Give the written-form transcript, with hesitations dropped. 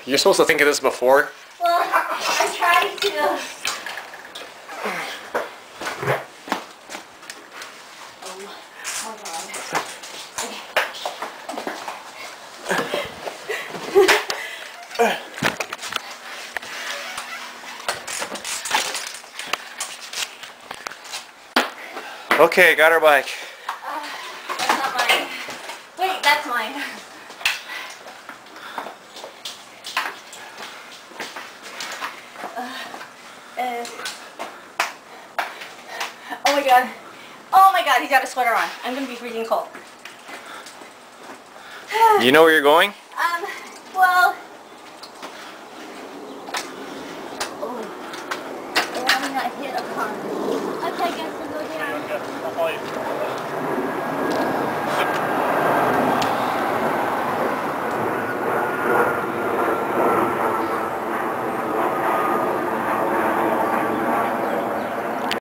You're supposed to think of this before. Well, I tried to. Oh God. Okay, got our bike. That's not mine. Wait, that's mine. Oh my God. Oh my God, he's got a sweater on. I'm gonna be freezing cold. You know where you're going? Well. Oh. I'm not hit a car. Okay, I guess we'll go down. Okay, I'll follow you.